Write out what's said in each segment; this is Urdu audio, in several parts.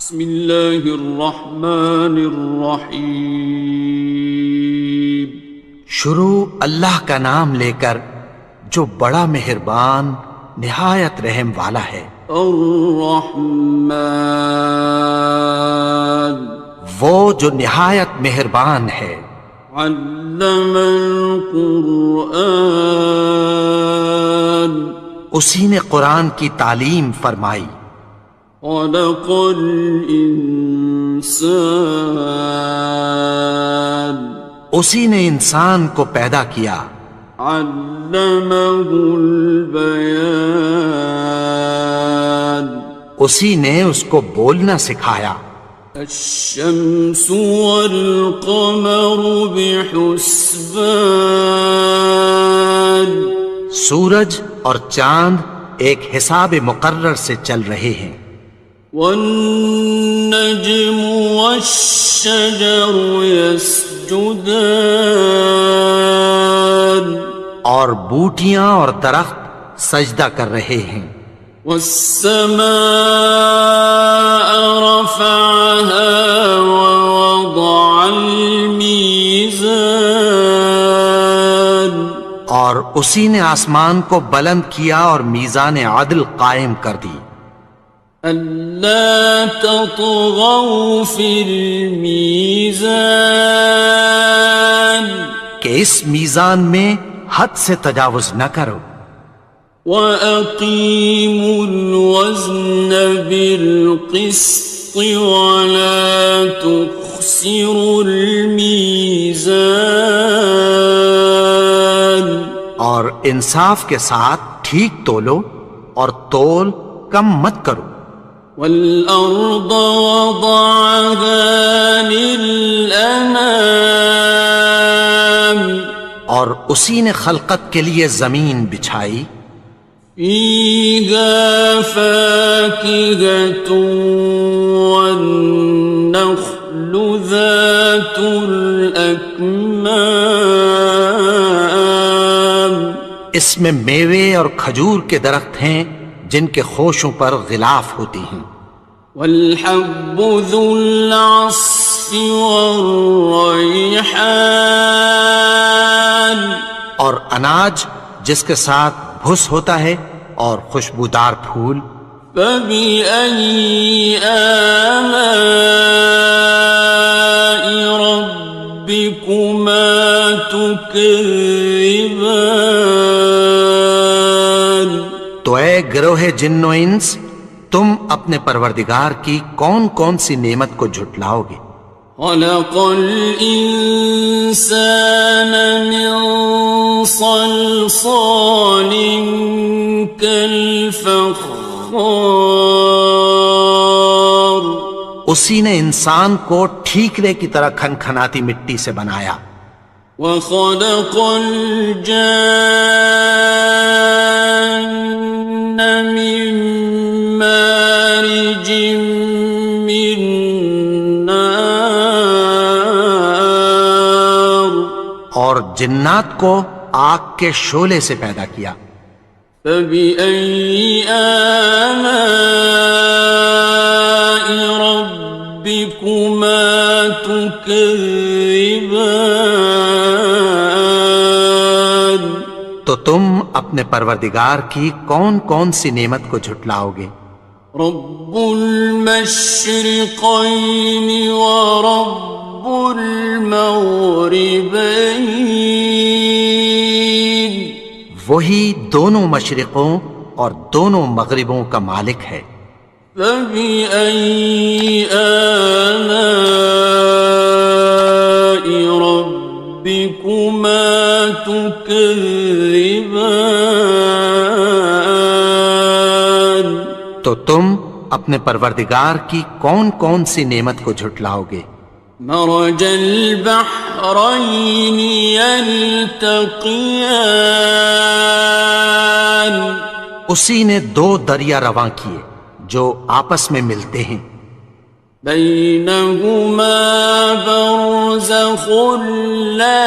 بسم اللہ الرحمن الرحیم۔ شروع اللہ کا نام لے کر جو بڑا مہربان نہایت رحم والا ہے۔ الرحمن، وہ جو نہایت مہربان ہے۔ علم القرآن، اسی نے قرآن کی تعلیم فرمائی۔ خلق الانسان، اسی نے انسان کو پیدا کیا۔ علمہ البیان، اسی نے اس کو بولنا سکھایا۔ الشمس والقمر بحسبان، سورج اور چاند ایک حساب مقرر سے چل رہے ہیں۔ والنجم والشجر يسجدان، اور بوٹیاں اور درخت سجدہ کر رہے ہیں۔ والسماء رفعها ووضع الميزان، اور اسی نے آسمان کو بلند کیا اور میزان عدل قائم کر دی۔ ألا تطغوا في الميزان، کہ اس میزان میں حد سے تجاوز نہ کرو۔ وَأَقِيمُوا الْوَزْنَ بِالْقِسْطِ وَلَا تُخْسِرُوا الْمِيزَانَ، اور انصاف کے ساتھ ٹھیک تولو اور تول کم مت کرو۔ وَالْأَرْضَ وَضَعَهَا لِلْأَنَامِ، اور اسی نے خلقت کے لیے زمین بچھائی۔ فِيهَا فَاكِهَةٌ وَالنَّخْلُ ذَاتُ الْأَكْمَامِ، اس میں میوے اور کھجور کے درخت ہیں جن کے خوشوں پر غلاف ہوتی ہیں۔ وَالْحَبُّ ذُو الْعَصْفِ وَالرَّيْحَانِ، اور اناج جس کے ساتھ بھس ہوتا ہے اور خوشبودار پھول۔ فَبِأَيِّ آلَاءِ رَبِّكُمَا تُكَذِّبَانِ، تو اے گروہ جن و انس، تم اپنے پروردگار کی کون کون سی نعمت کو جھٹلاؤ گے؟ خَلَقَ الْإِنسَانَ مِنْ صَلْصَالٍ كَالْفَخَّارِ، اسی نے انسان کو ٹھیکرے کی طرح کھنکھناتی مٹی سے بنایا۔ وَخَلَقَ الْجَانَّ مِن مَّارِجٍ مِّن نَّارٍ، اور جنات کو آگ کے شعلے سے پیدا کیا۔ فَبِأَيِّ آلَاءِ رَبِّكُمَا تُكَذِّبَانِ، تو تم اپنے پروردگار کی کون کون سی نعمت کو جھٹلاؤ گے؟ رب المشرقین ورب المغربین، وہی دونوں مشرقوں اور دونوں مغربوں کا مالک ہے۔ فَبِأَيِّ آلَاءِ رَبِّكُمَا تُكَذِّبَانِ، تو تم اپنے پروردگار کی کون کون سی نعمت کو جھٹلاؤ گے؟ مرج البحرین یلتقیان، اسی نے دو دریا رواں کیے جو آپس میں ملتے ہیں۔ بینہما برزخ لا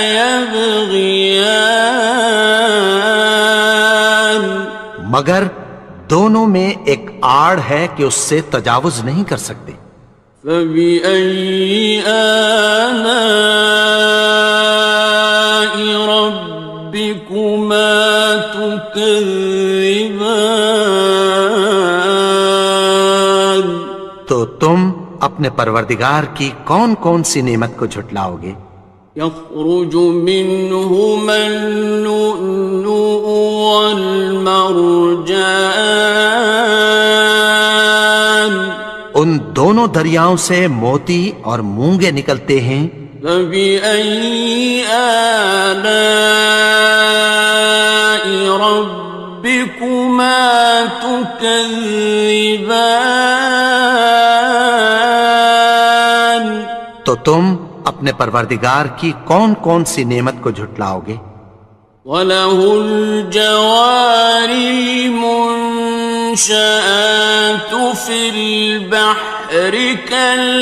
یبغیان، مگر دونوں میں ایک آڑ ہے کہ اس سے تجاوز نہیں کر سکتے۔ فَبِأَيِّ آلَاءِ رَبِّكُمَا تُكَذِّبَانِ؟ تو تم اپنے پروردگار کی کون کون سی نعمت کو جھٹلاؤ گے؟ يَخْرُجُ مِنْهُمَا اللُّؤْلُؤُ وَالْمَرْجَانُ، ان دونوں دریاؤں سے موتی اور مونگے نکلتے ہیں۔ فَبِأَيِّ آلَاءِ رَبِّكُمَا تُكَذِّبَانِ؟ تو تم اپنے پروردگار کی کون کون سی نعمت کو جھٹلاؤ گے؟ وَلَهُ الْجَوَارِ الْمُنشَآتُ فِي الْبَحْرِ كَالْأَعْلَامِ،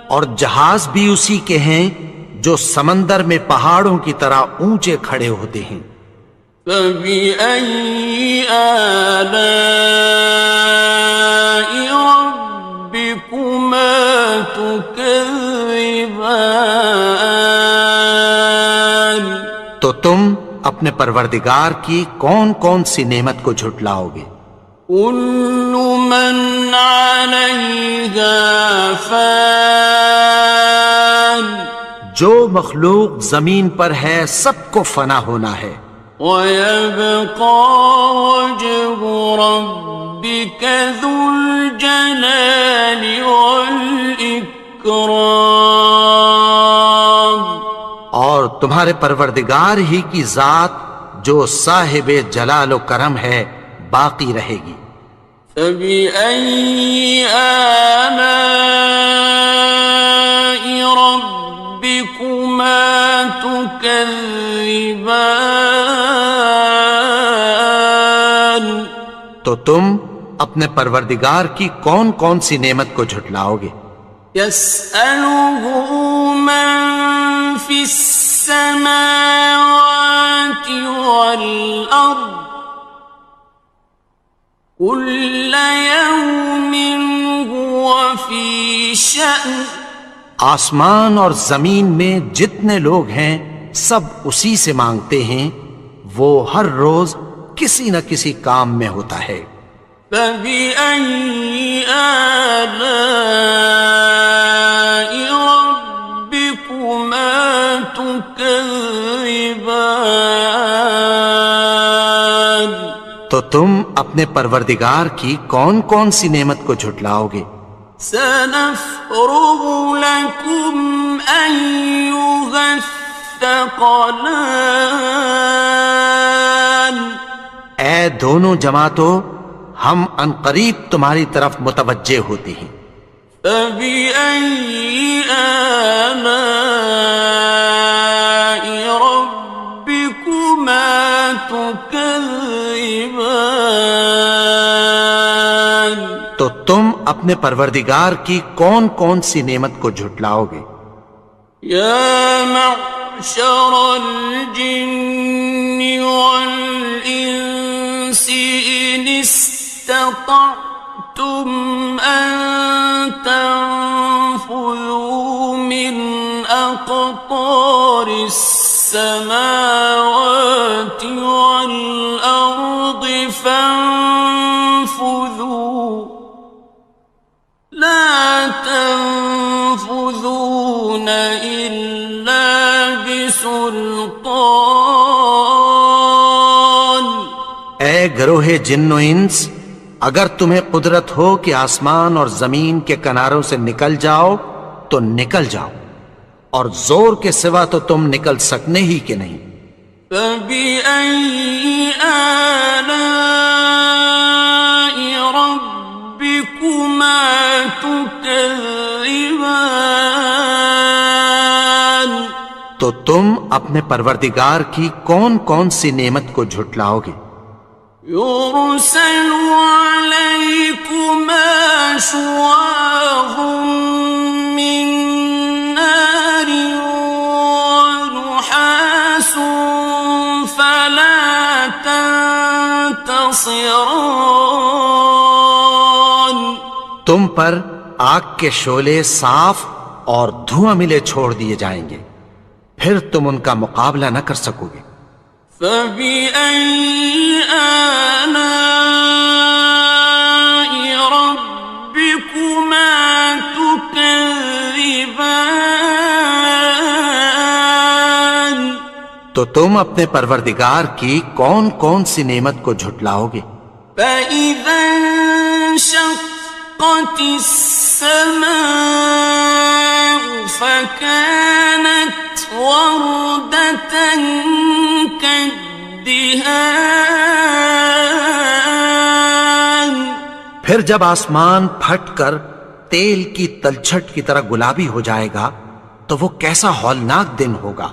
اور جہاز بھی اسی کے ہیں جو سمندر میں پہاڑوں کی طرح اونچے کھڑے ہوتے ہیں۔ فَبِأَيِّ آلَاءِ رَبِّكُمَا تُكَذِّبَانِ؟ تو تم اپنے پروردگار کی کون کون سی نعمت کو جھٹلاؤ گے؟ كُلُّ مَنْ عَلَيْهَا فَانٍ، جو مخلوق زمین پر ہے سب کو فنا ہونا ہے۔ وَيَبْقَى وَجْهُ رَبِّكَ ذُو الْجَلَالِ وَالْإِكْرَامِ، اور تمہارے پروردگار ہی کی ذات جو صاحب جلال و کرم ہے باقی رہے گی۔ فَبِأَيِّ آلَاءِ رَبِّكُمَا تُكَذِّبَانِ؟ تو تم اپنے پروردگار کی کون کون سی نعمت کو جھٹلاؤ گے؟ يَسْأَلُهُ مَن فِي السَّمَاوَاتِ وَالْأَرْضِ كُلَّ يَوْمٍ هُوَ فِي شَأْنٍ، آسمان اور زمین میں جتنے لوگ ہیں سب اسی سے مانگتے ہیں، وہ ہر روز کسی نہ کسی کام میں ہوتا ہے۔ فَبِأَيِّ آلَاءِ رَبِّكُمَا تُكَذِّبَانِ؟ تو تم اپنے پروردگار کی کون کون سی نعمت کو جھٹلاؤ گے؟ سَنَفْرُغُ لَكُمْ أَيُّهَ الثَّقَلَانِ، اے دونوں جماعتوں ہم عنقریب تمہاری طرف متوجہ ہوتے ہیں۔ فَبِأَيِّ آلَاءِ رَبِّكُمَا تُكَذِّبَانِ؟ تو تم اپنے پروردگار کی کون کون سی نعمت کو جھٹلاؤ گے؟ يَا مَعْشَرَ الْجِنِّ وَالْإِنسِ إِنِ اسْتَطَعْتُمْ أَن تَنفُذُوا مِنْ أَقْطَارِ السَّمَاوَاتِ وَالْأَرْضِ فَانفُذُوا لَا تَنفُذُونَ إِلَّا بِسُلْطَانٍ۔ اے گروہ جن و انس، اگر تمہیں قدرت ہو کہ آسمان اور زمین کے کناروں سے نکل جاؤ تو نکل جاؤ، اور زور کے سوا تو تم نکل سکنے ہی کہ نہیں۔ فَبِأَيِّ آلَاءِ رَبِّكُمَا تُكَذِّبَانِ؟ تو تم اپنے پروردگار کی کون کون سی نعمت کو جھٹلاؤ گے؟ يُرْسَلُ عَلَيْكُمَا شُوَاظٌ مِّن نَّارٍ وَنُحَاسٌ ينتصران. تم پر آگ کے شعلے صاف اور دھواں ملے چھوڑ دیے جائیں گے، پھر تم ان کا مقابلہ نہ کر سکو گے۔ فبأي آلاء ربكما تكذبان. تو تم اپنے پروردگار کی کون کون سی نعمت کو جھٹلاؤ گے؟ فإذا انشقت السماء فكانت وردة كالدهان. پھر جب آسمان پھٹ کر تیل کی تلچھٹ کی طرح گلابی ہو جائے گا تو وہ کیسا ہولناک دن ہوگا۔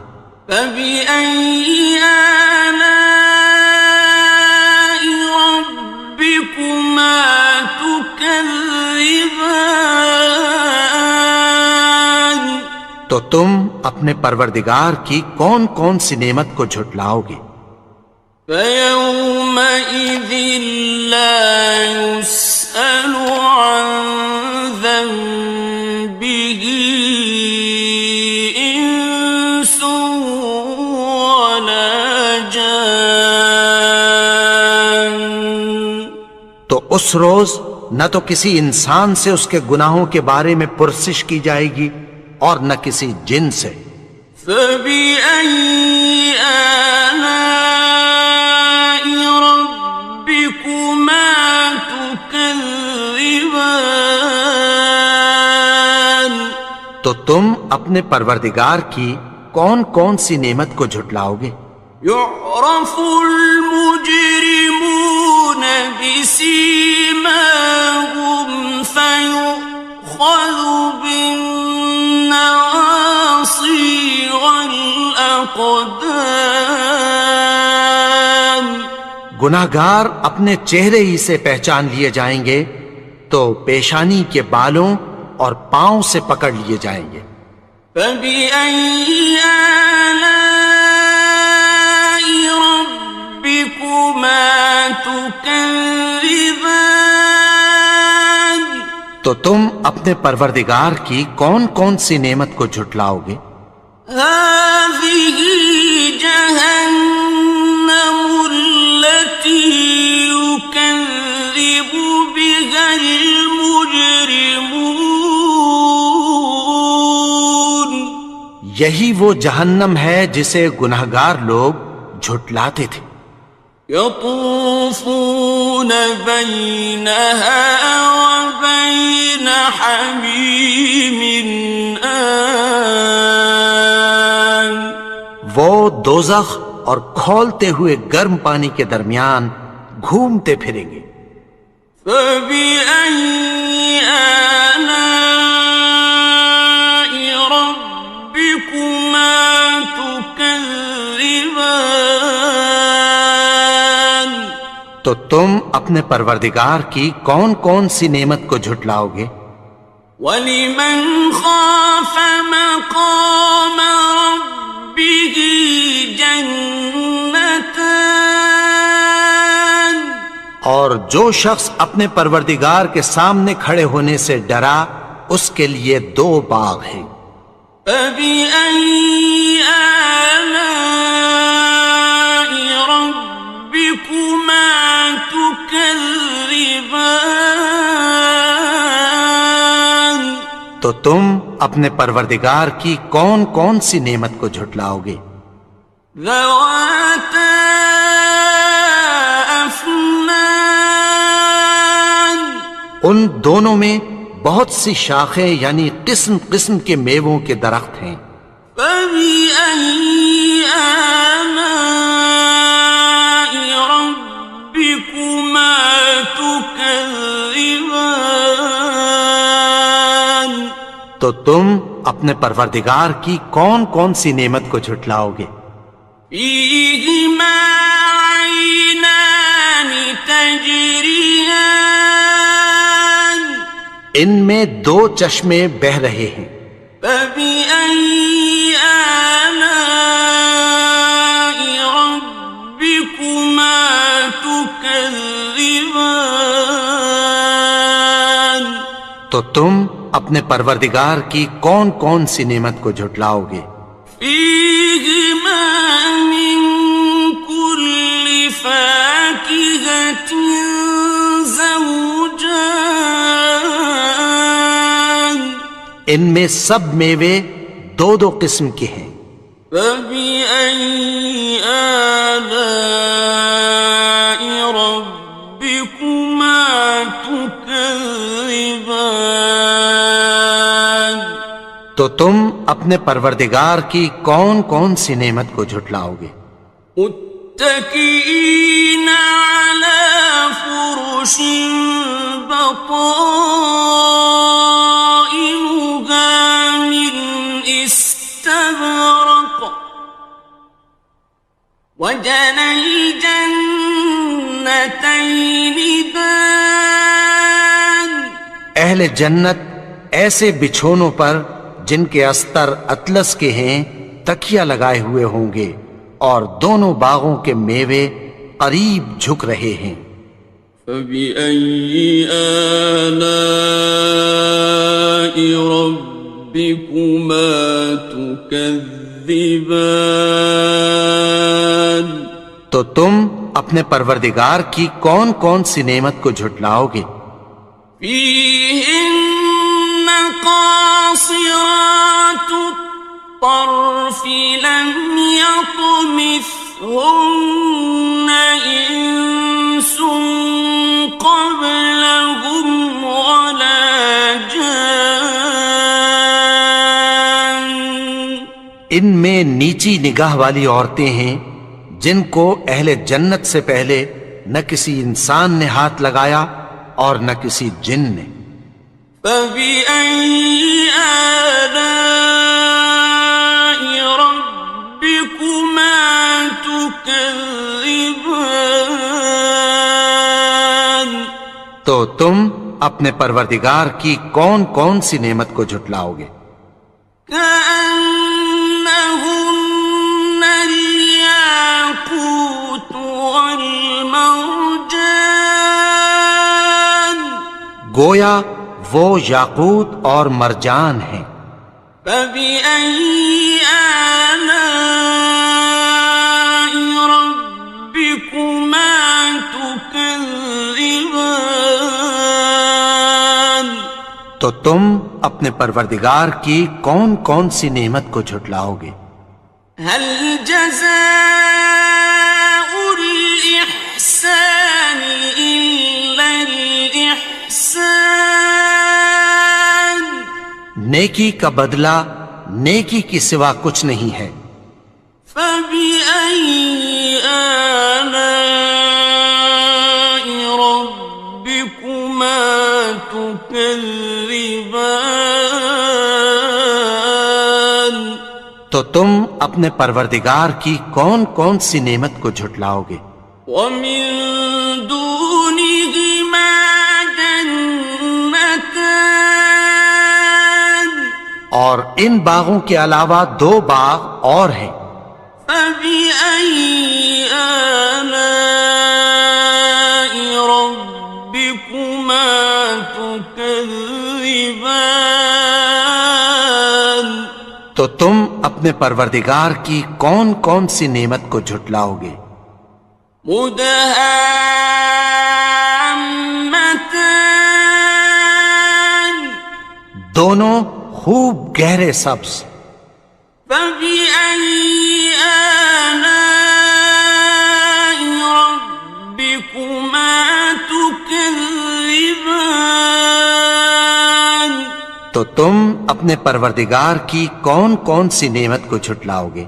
فبأي آلاء ربكما تكذبان. تو تم اپنے پروردگار کی کون کون سی نعمت کو جھٹلاؤ گے؟ فيومئذ لا يسأل عن ذنبه إنس ولا جان. تو اس روز نہ تو کسی انسان سے اس کے گناہوں کے بارے میں پرسش کی جائے گی اور نہ کسی جن سے۔ فبأي آلاء ربكما تكذبان. تو تم اپنے پروردگار کی کون کون سی نعمت کو جھٹلاؤ گے؟ يعرف المجرمون بسيماهم فيؤخذ بالنواصي والأقدام. گناہگار اپنے چہرے ہی سے پہچان لیے جائیں گے تو پیشانی کے بالوں اور پاؤں سے پکڑ لیے جائیں گے۔ فبأي آلاء ربكما تكذبان. تو تم اپنے پروردگار کی کون کون سی نعمت کو جھٹلاؤ گے؟ هذه جهنم التي يكذب بها المجرمون. یہی وہ جہنم ہے جسے گناہگار لوگ جھٹلاتے تھے۔ يطوفون بينها وبين حميم آن. وہ دوزخ اور کھولتے ہوئے گرم پانی کے درمیان گھومتے پھریں گے۔ فبأي آلاء ربكما تكذبان. تو تم اپنے پروردگار کی کون کون سی نعمت کو جھٹلاؤ گے؟ وَلِمَنْ خَافَ مَقَامَ رَبِّهِ جَنَّتَانِ. اور جو شخص اپنے پروردگار کے سامنے کھڑے ہونے سے ڈرا اس کے لیے 2 باغ ہیں۔ فَبِأَيِّ آلَاءِ رَبِّكُمَا تُكَذِّبَانِ. تو تم اپنے پروردگار کی کون کون سی نعمت کو جھٹلاؤ گے؟ ذَوَاتَا أَفْنَانٍ. ان دونوں میں بہت سی شاخیں یعنی قسم قسم کے میووں کے درخت ہیں۔ فَبِأَيِّ آلَاءِ رَبِّكُمَا تُكَذِّبَانِ. تو تم اپنے پروردگار کی کون کون سی نعمت کو جھٹلاؤ گے؟ فِيهِمَا عَيْنَانِ تَجْرِيَانِ. ان میں 2 چشمے بہہ رہے ہیں۔ فَبِأَيِّ آلَاءِ رَبِّكُمَا تُكَذِّبَانِ. تكذبان تو تم اپنے پروردگار کی کون کون سی نعمت کو جھٹلاؤ گے؟ فيهما من كل فاكهة زوجان ان میں سب میوے دو دو قسم کے ہیں۔ فبأي آلاء ربكما تكذبان تو تم اپنے پروردگار کی کون کون سی نعمت کو جھٹلاؤ گے؟ متكئين على فرش بطائنها من استبرق وجنى الجنتين دان اہل جنت ایسے بچھونوں پر جن کے استر اطلس کے ہیں تکیہ لگائے ہوئے ہوں گے، اور دونوں باغوں کے میوے قریب جھک رہے ہیں۔ فبأي آلاء ربكما تكذبان تو تم اپنے پروردگار کی کون کون سی نعمت کو جھٹلاؤ گے؟ فيهن قاصرات الطرف لم يطمثهن إنس قبلهم ولا جان ان میں نیچی نگاہ والی عورتیں ہیں جن کو اہل جنت سے پہلے نہ کسی انسان نے ہاتھ لگایا اور نہ کسی جن نے۔ فبأي آلاء ربكما تكذبان تو تم اپنے پروردگار کی کون کون سی نعمت کو جھٹلاؤ گے؟ كأنهن الياقوت والمرجان گویا وہ یاقوت اور مرجان ہیں۔ فبأي آلاء ربكما تكذبان تو تم اپنے پروردگار کی کون کون سی نعمت کو جھٹلاؤ گے؟ هل جزاء الإحسان إلا الإحسان نیکی کا بدلہ نیکی کی سوا کچھ نہیں ہے۔ فبأي آلاء ربكما تكذبان تو تم اپنے پروردگار کی کون کون سی نعمت کو جھٹلاؤ گے؟ ومن دونهما جنتان اور ان باغوں کے علاوہ دو باغ اور ہیں۔ فبأي آلاء ربكما تكذبان تو تم اپنے پروردگار کی کون کون سی نعمت کو جھٹلاؤ گے؟ مدهامتان دونوں خوب گہرے سبز۔ فبأي آلاء ربكما تكذبان تو تم اپنے پروردگار کی کون کون سی نعمت کو جھٹلاؤ گے؟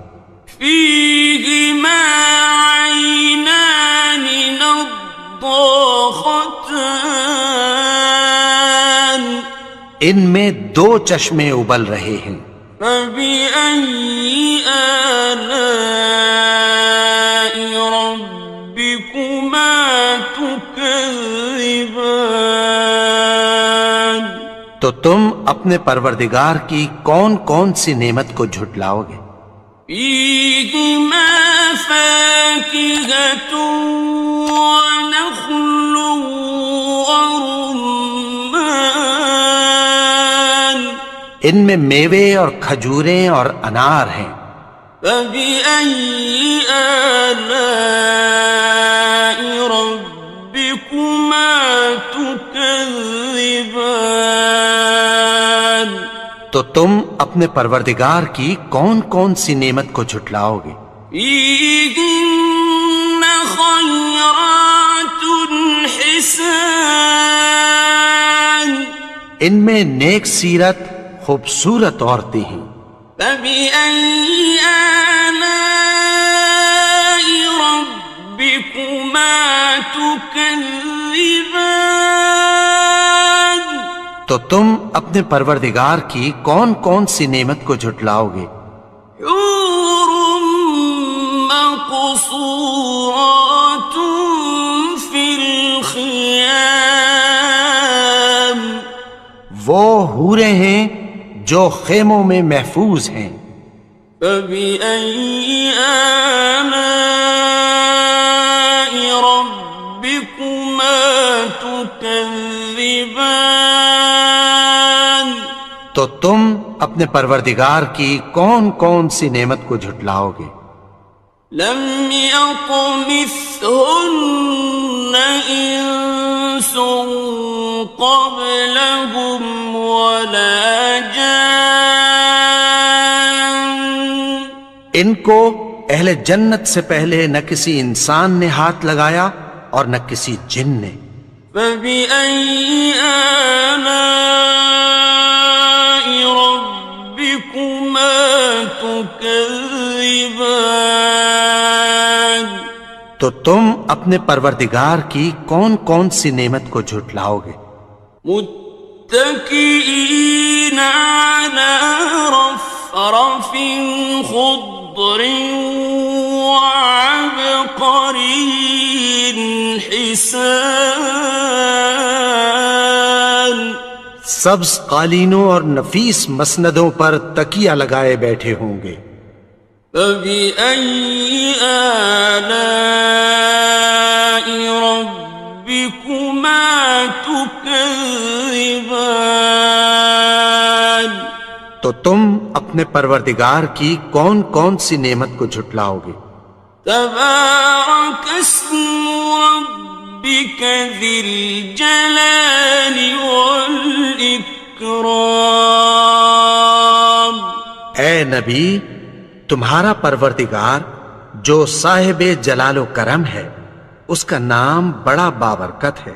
فيهما عينان نضاختان ان میں دو چشمے ابل رہے ہیں۔ فبأي آلاء ربكما تكذبان تو تم اپنے پروردگار کی کون کون سی نعمت کو جھٹلاؤ گے؟ فيهما فاكهة ونخل ورمان ان میں میوے اور کھجوریں اور انار ہیں. فبأي آلاء ربكما تكذبان تو تم اپنے پروردگار کی کون کون سی نعمت کو جھٹلاؤ گے؟ فيهن خيرات حسان ان میں نیک سیرت خوبصورت عورتیں ہیں. فبأي آلاء ربكما تكذبان تو تم اپنے پروردگار کی کون کون سی نعمت کو جھٹلاؤ گے؟ حور مقصورات في الخيام وہ حوریں ہیں جو خیموں میں محفوظ ہیں. فبأي آلاء ربكما تكذبان تو تم اپنے پروردگار کی کون کون سی نعمت کو جھٹلاؤ گے؟ لم يطمثهن إنس قبلهم ولا جان ان کو اہل جنت سے پہلے نہ کسی انسان نے ہاتھ لگایا اور نہ کسی جن نے. فبأي آلاء ربكما تكذبان تو تم اپنے پروردگار کی کون کون سی نعمت کو جھٹلاؤ گے؟ متكئين على رفرف خضر وعبقري حسان سبز قالینوں اور نفیس مسندوں پر تکیہ لگائے بیٹھے ہوں گے. فبأي آلاء ربكما تكذبان تو تم اپنے پروردگار کی کون کون سی نعمت کو جھٹلاؤ گے؟ تبارك اسم ربك ذي الجلال والإكرام اے نبی، تمہارا پروردگار جو صاحب جلال و کرم ہے، اس کا نام بڑا بابرکت ہے.